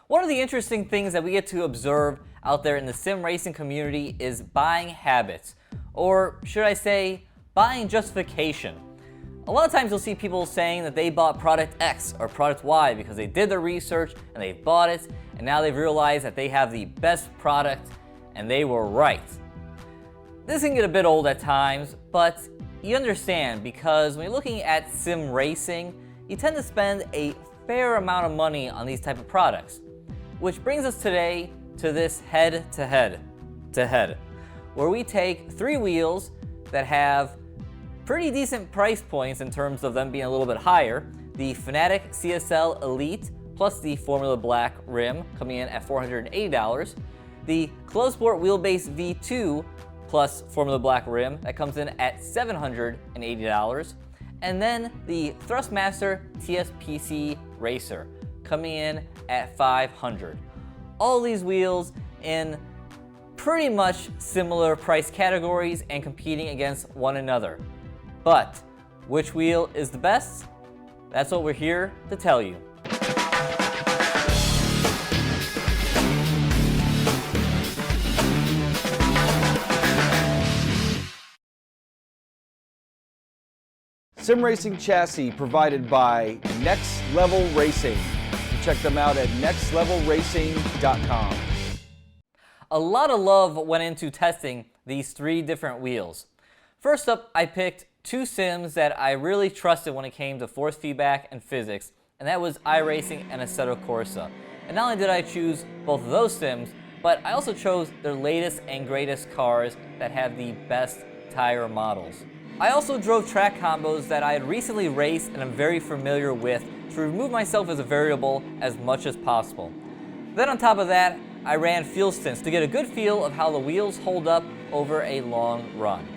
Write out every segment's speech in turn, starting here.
One of the interesting things that we get to observe out there in the sim racing community is buying habits, or should I say, buying justification. A lot of times you'll see people saying that they bought product X or product Y because they did their research and they bought it, and now they've realized that they have the best product and they were right. This can get a bit old at times, but you understand, because when you're looking at sim racing, you tend to spend a fair amount of money on these type of products. Which brings us today to this head-to-head, where we take three wheels that have pretty decent price points in terms of them being a little bit higher. The Fanatec CSL Elite plus the Formula Black rim coming in at $480. The ClubSport Wheelbase V2 plus Formula Black rim that comes in at $780. And then the Thrustmaster TS-PC Racer coming in at $500. All these wheels in pretty much similar price categories and competing against one another. But which wheel is the best? That's what we're here to tell you. Sim racing chassis provided by Next Level Racing. Check them out at nextlevelracing.com. A lot of love went into testing these three different wheels. First up, I picked two sims that I really trusted when it came to force feedback and physics, and that was iRacing and Assetto Corsa. And not only did I choose both of those sims, but I also chose their latest and greatest cars that have the best tire models. I also drove track combos that I had recently raced and I'm very familiar with to remove myself as a variable as much as possible. Then on top of that, I ran fuel stints to get a good feel of how the wheels hold up over a long run.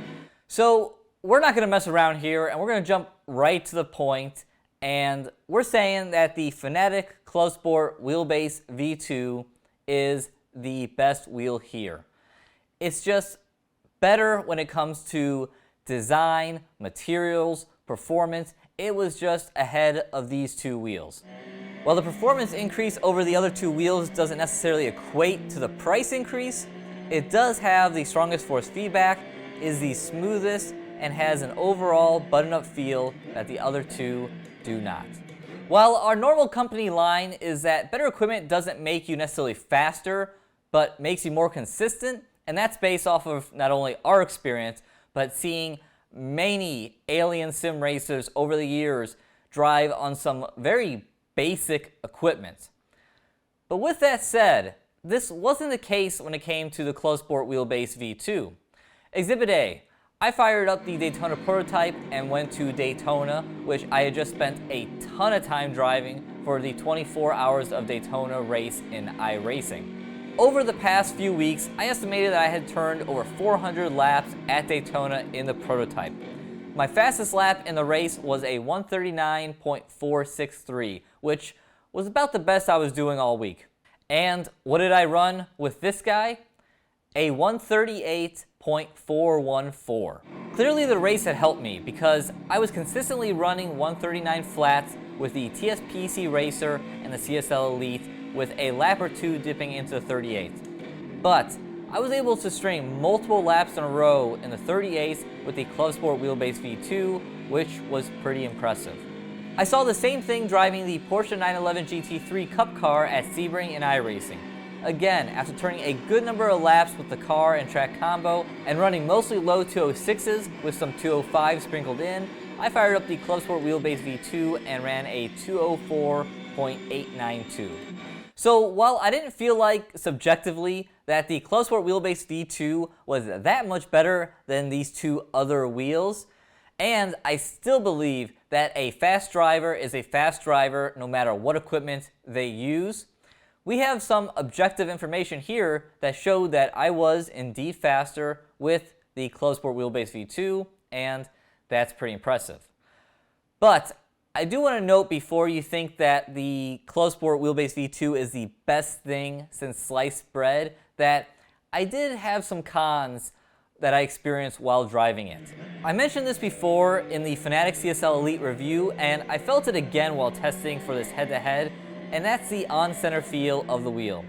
So we're not going to mess around here, and we're going to jump right to the point, and we're saying that the Fanatec ClubSport Wheelbase V2 is the best wheel here. It's just better when it comes to design, materials, performance. It was just ahead of these two wheels. While the performance increase over the other two wheels doesn't necessarily equate to the price increase, it does have the strongest force feedback, is the smoothest, and has an overall button-up feel that the other two do not. While our normal company line is that better equipment doesn't make you necessarily faster, but makes you more consistent, and that's based off of not only our experience, but seeing many alien sim racers over the years drive on some very basic equipment. But with that said, this wasn't the case when it came to the ClubSport Wheelbase V2. Exhibit A, I fired up the Daytona prototype and went to Daytona, which I had just spent a ton of time driving for the 24 hours of Daytona race in iRacing. Over the past few weeks, I estimated that I had turned over 400 laps at Daytona in the prototype. My fastest lap in the race was a 139.463, which was about the best I was doing all week. And what did I run with this guy? A 138.414. Clearly the race had helped me because I was consistently running 139 flats with the TS-PC Racer and the CSL Elite, with a lap or two dipping into the 38. But I was able to string multiple laps in a row in the 38s with the ClubSport Wheelbase V2, which was pretty impressive. I saw the same thing driving the Porsche 911 GT3 Cup car at Sebring in iRacing. Again, after turning a good number of laps with the car and track combo and running mostly low 206s with some 205s sprinkled in, I fired up the ClubSport Wheelbase V2 and ran a 204.892. So while I didn't feel like subjectively that the ClubSport Wheelbase V2 was that much better than these two other wheels, and I still believe that a fast driver is a fast driver no matter what equipment they use, we have some objective information here that showed that I was indeed faster with the ClubSport Wheelbase V2, and that's pretty impressive. But I do want to note before you think that the ClubSport Wheelbase V2 is the best thing since sliced bread, that I did have some cons that I experienced while driving it. I mentioned this before in the Fanatec CSL Elite review, and I felt it again while testing for this head-to-head, and that's the on-center feel of the wheel.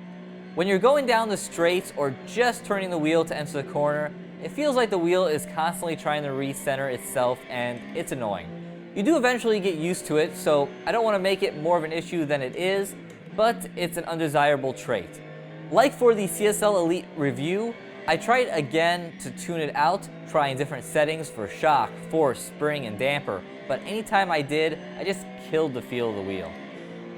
When you're going down the straights or just turning the wheel to enter the corner, it feels like the wheel is constantly trying to recenter itself, and it's annoying. You do eventually get used to it, so I don't want to make it more of an issue than it is, but it's an undesirable trait. Like for the CSL Elite review, I tried again to tune it out, trying different settings for shock, force, spring, and damper, but anytime I did, I just killed the feel of the wheel.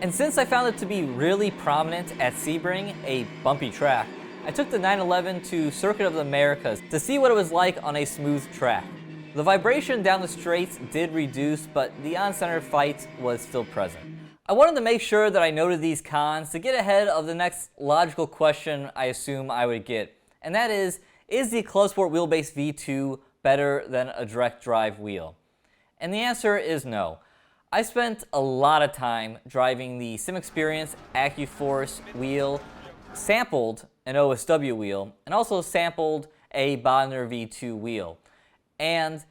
And since I found it to be really prominent at Sebring, a bumpy track, I took the 911 to Circuit of the Americas to see what it was like on a smooth track. The vibration down the straights did reduce, but the on-center fight was still present. I wanted to make sure that I noted these cons to get ahead of the next logical question I assume I would get, and that is the ClubSport Wheelbase V2 better than a direct drive wheel? And the answer is no. I spent a lot of time driving the SimExperience AccuForce wheel, sampled an OSW wheel, and also sampled a Bodner V2 wheel. And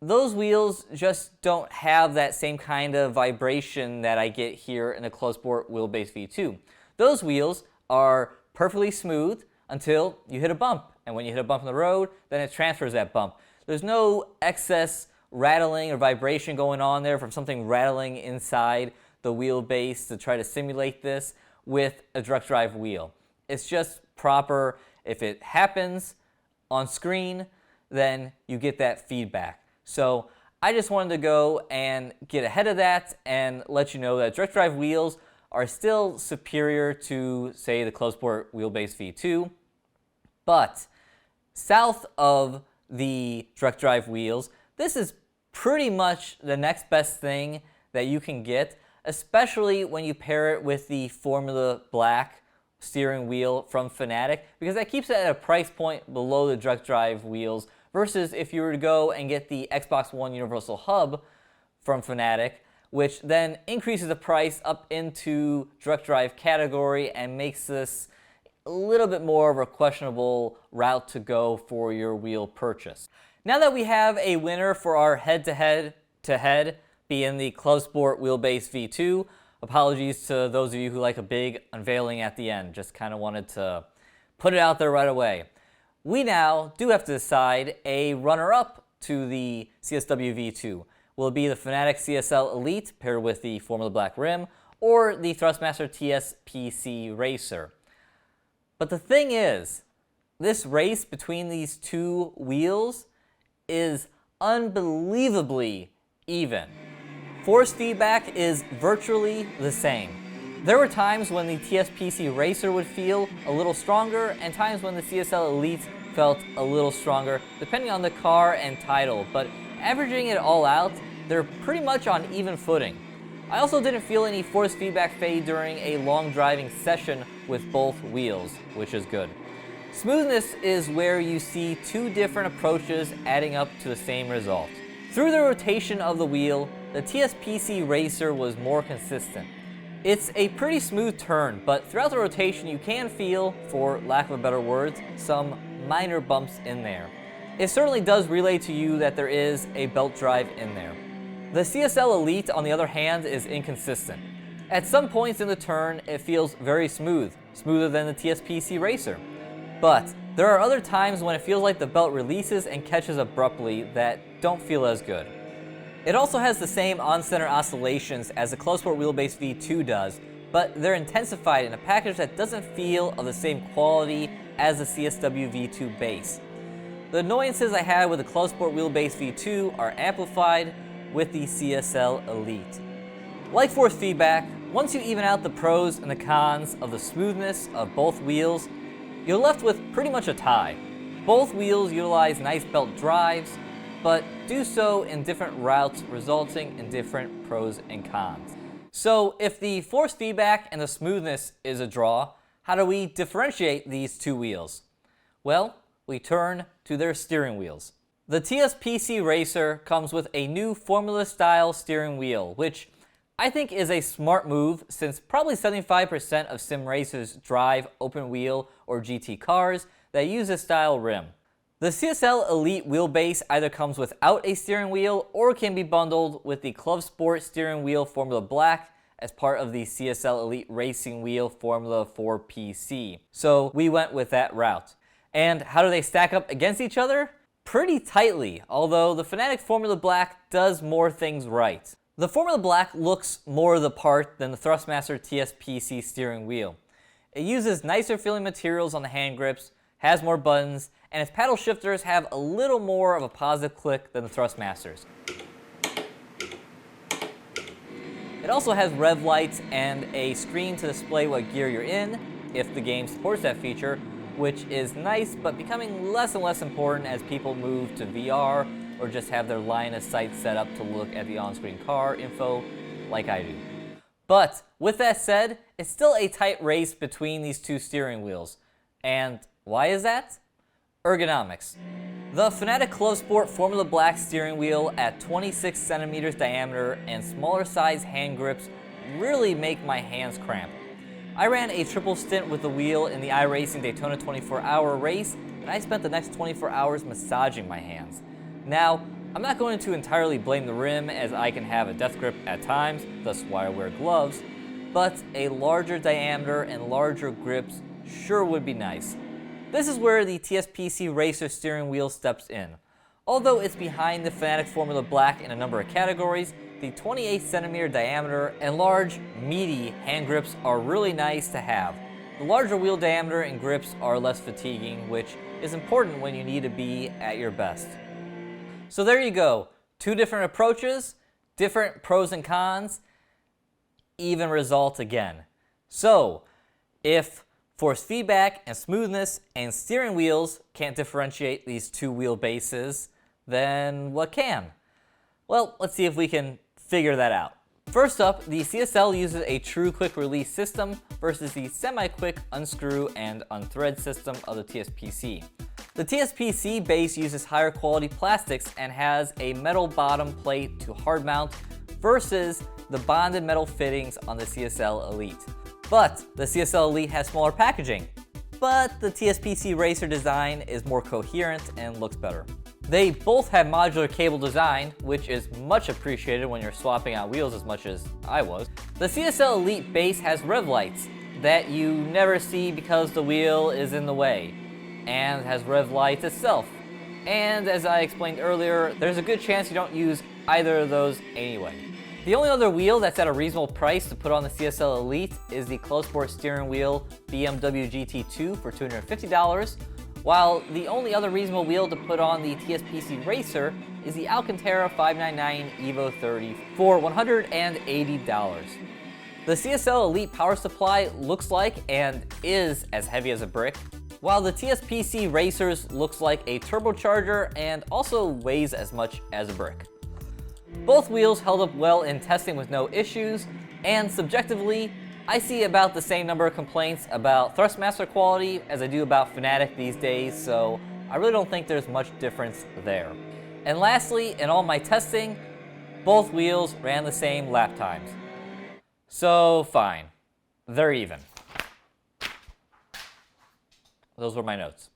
those wheels just don't have that same kind of vibration that I get here in the ClubSport Wheelbase V2. Those wheels are perfectly smooth until you hit a bump. And when you hit a bump in the road, then it transfers that bump. There's no excess rattling or vibration going on there from something rattling inside the wheelbase to try to simulate this with a direct drive wheel. It's just proper. If it happens on screen, then you get that feedback. So I just wanted to go and get ahead of that and let you know that direct drive wheels are still superior to, say, the ClubSport Wheelbase V2. But south of the direct drive wheels, this is pretty much the next best thing that you can get, especially when you pair it with the Formula Black steering wheel from Fanatec, because that keeps it at a price point below the direct drive wheels, versus if you were to go and get the Xbox One Universal Hub from Fanatec, which then increases the price up into direct drive category and makes this a little bit more of a questionable route to go for your wheel purchase. Now that we have a winner for our head-to-head, being the ClubSport Wheelbase V2, apologies to those of you who like a big unveiling at the end, just kind of wanted to put it out there right away. We now do have to decide a runner-up to the CSW V2. Will it be the Fanatec CSL Elite paired with the Formula Black rim, or the Thrustmaster TS-PC Racer? But the thing is, this race between these two wheels is unbelievably even. Force feedback is virtually the same. There were times when the TS-PC Racer would feel a little stronger, and times when the CSL Elite felt a little stronger, depending on the car and title, but averaging it all out, they're pretty much on even footing. I also didn't feel any force feedback fade during a long driving session with both wheels, which is good. Smoothness is where you see two different approaches adding up to the same result. Through the rotation of the wheel, the TS-PC Racer was more consistent. It's a pretty smooth turn, but throughout the rotation you can feel, for lack of better words, some minor bumps in there. It certainly does relay to you that there is a belt drive in there. The CSL Elite, on the other hand, is inconsistent. At some points in the turn, it feels very smooth, smoother than the TS-PC Racer. But there are other times when it feels like the belt releases and catches abruptly that don't feel as good. It also has the same on-center oscillations as the ClubSport Wheelbase V2 does, but they're intensified in a package that doesn't feel of the same quality as the CSW V2 base. The annoyances I had with the ClubSport Wheelbase V2 are amplified with the CSL Elite. Like force feedback, once you even out the pros and the cons of the smoothness of both wheels, you're left with pretty much a tie. Both wheels utilize nice belt drives, but do so in different routes, resulting in different pros and cons. So if the force feedback and the smoothness is a draw, how do we differentiate these two wheels? Well, we turn to their steering wheels. The TS-PC Racer comes with a new Formula-style steering wheel, which I think is a smart move, since probably 75% of sim racers drive open wheel or GT cars that use this style rim. The CSL Elite wheelbase either comes without a steering wheel or can be bundled with the ClubSport steering wheel Formula Black as part of the CSL Elite Racing Wheel formula for PC. So we went with that route. And how do they stack up against each other? Pretty tightly, although the Fanatec Formula Black does more things right. The Formula Black looks more the part than the Thrustmaster TS-PC steering wheel. It uses nicer feeling materials on the hand grips, has more buttons, and its paddle shifters have a little more of a positive click than the Thrustmasters. It also has rev lights and a screen to display what gear you're in, if the game supports that feature, which is nice but becoming less and less important as people move to VR or just have their line of sight set up to look at the on-screen car info like I do. But with that said, it's still a tight race between these two steering wheels. And why is that? Ergonomics. The Fanatec ClubSport Formula Black steering wheel at 26 centimeters diameter and smaller size hand grips really make my hands cramp. I ran a triple stint with the wheel in the iRacing Daytona 24-hour race, and I spent the next 24 hours massaging my hands. Now, I'm not going to entirely blame the rim, as I can have a death grip at times, thus why I wear gloves, but a larger diameter and larger grips sure would be nice. This is where the TS-PC Racer steering wheel steps in. Although it's behind the Fanatec Formula Black in a number of categories, the 28 centimeter diameter and large, meaty hand grips are really nice to have. The larger wheel diameter and grips are less fatiguing, which is important when you need to be at your best. So there you go, two different approaches, different pros and cons, even result again. So, if force feedback and smoothness and steering wheels can't differentiate these two wheelbases, then what can? Well, let's see if we can figure that out. First up, the CSL uses a true quick release system versus the semi-quick unscrew and unthread system of the TS-PC. The TS-PC base uses higher quality plastics and has a metal bottom plate to hard mount versus the bonded metal fittings on the CSL Elite. But the CSL Elite has smaller packaging, but the TS-PC Racer design is more coherent and looks better. They both have modular cable design, which is much appreciated when you're swapping out wheels as much as I was. The CSL Elite base has rev lights that you never see because the wheel is in the way, and has rev lights itself. And as I explained earlier, there's a good chance you don't use either of those anyway. The only other wheel that's at a reasonable price to put on the CSL Elite is the ClubSport steering wheel BMW GT2 for $250, while the only other reasonable wheel to put on the TS-PC Racer is the Alcantara 599 Evo 30 for $180. The CSL Elite power supply looks like and is as heavy as a brick, while the TS-PC Racers looks like a turbocharger and also weighs as much as a brick. Both wheels held up well in testing with no issues, and subjectively, I see about the same number of complaints about Thrustmaster quality as I do about Fanatec these days, so I really don't think there's much difference there. And lastly, in all my testing, both wheels ran the same lap times. So fine, they're even. Those were my notes.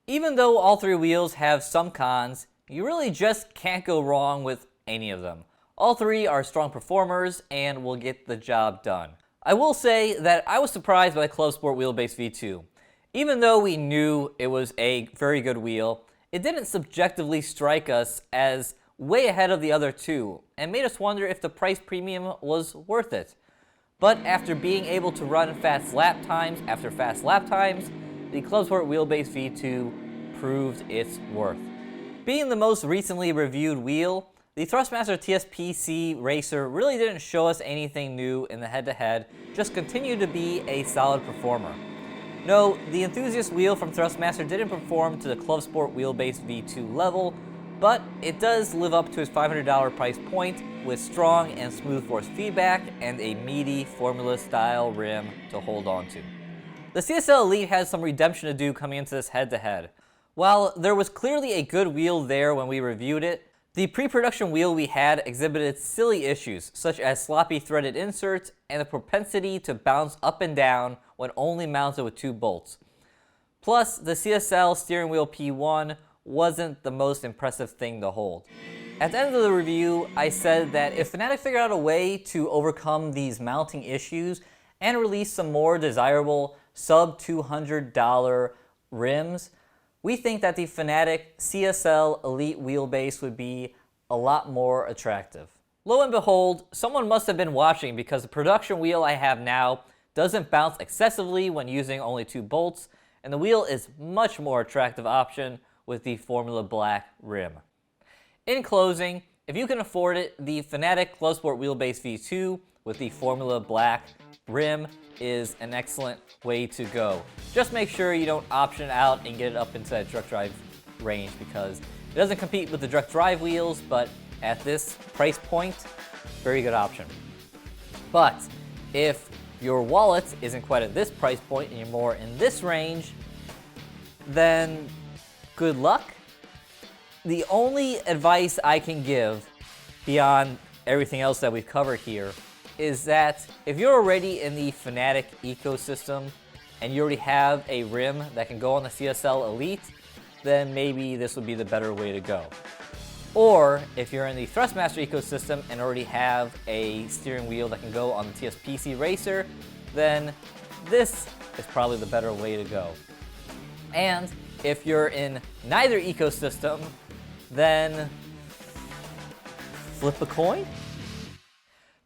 Even though all three wheels have some cons, you really just can't go wrong with any of them. All three are strong performers and will get the job done. I will say that I was surprised by the ClubSport Wheelbase V2. Even though we knew it was a very good wheel, it didn't subjectively strike us as way ahead of the other two, and made us wonder if the price premium was worth it. But after being able to run fast lap times after fast lap times, the ClubSport Wheelbase V2 proved its worth. Being the most recently reviewed wheel, the Thrustmaster TS-PC Racer really didn't show us anything new in the head-to-head, just continued to be a solid performer. No, the enthusiast wheel from Thrustmaster didn't perform to the ClubSport Wheelbase V2 level, but it does live up to its $500 price point with strong and smooth force feedback and a meaty formula-style rim to hold on to. The CSL Elite has some redemption to do coming into this head-to-head. While there was clearly a good wheel there when we reviewed it, the pre-production wheel we had exhibited silly issues, such as sloppy threaded inserts and the propensity to bounce up and down when only mounted with 2 bolts. Plus, the CSL steering wheel P1 wasn't the most impressive thing to hold. At the end of the review, I said that if Fanatec figured out a way to overcome these mounting issues and release some more desirable sub $200 rims, we think that the Fanatec CSL Elite wheelbase would be a lot more attractive. Lo and behold, someone must have been watching, because the production wheel I have now doesn't bounce excessively when using only 2 bolts, and the wheel is much more attractive option with the Formula Black rim. In closing, if you can afford it, the Fanatec ClubSport Wheelbase V2 with the Formula Black rim is an excellent way to go. Just make sure you don't option it out and get it up into that direct drive range, because it doesn't compete with the direct drive wheels, but at this price point, very good option. But if your wallet isn't quite at this price point and you're more in this range, then good luck. The only advice I can give beyond everything else that we've covered here is that if you're already in the Fanatec ecosystem and you already have a rim that can go on the CSL Elite, then maybe this would be the better way to go. Or if you're in the Thrustmaster ecosystem and already have a steering wheel that can go on the TS-PC Racer, then this is probably the better way to go. And if you're in neither ecosystem, then flip a coin?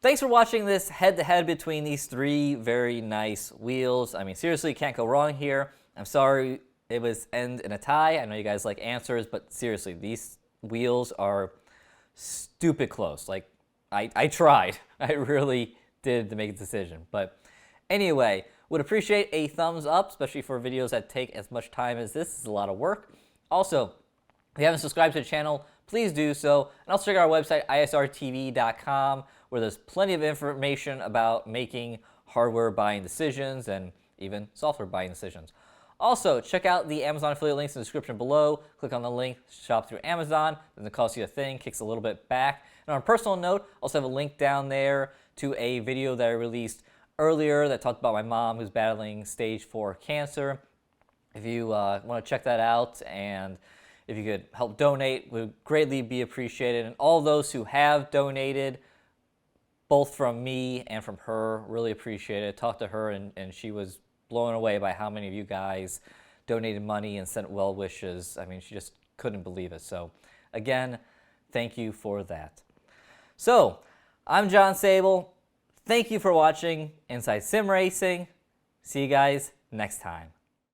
Thanks for watching this head-to-head between these 3 very nice wheels. I mean, seriously, can't go wrong here. I'm sorry it was end in a tie. I know you guys like answers, but seriously, these wheels are stupid close. Like, I tried. I really did to make a decision. But anyway, would appreciate a thumbs up, especially for videos that take as much time as this. It's a lot of work. Also, if you haven't subscribed to the channel, please do so. And also check out our website, isrtv.com, where there's plenty of information about making hardware buying decisions and even software buying decisions. Also, check out the Amazon affiliate links in the description below. Click on the link, shop through Amazon. Doesn't cost you a thing, kicks a little bit back. And on a personal note, I also have a link down there to a video that I released earlier that talked about my mom who's battling stage 4 cancer. If you want to check that out, and if you could help donate, would greatly be appreciated. And all those who have donated, both from me and from her, really appreciate it. Talked to her, and she was blown away by how many of you guys donated money and sent well wishes. I mean, she just couldn't believe it. So again, thank you for that. So I'm John Sable. Thank you for watching Inside Sim Racing. See you guys next time.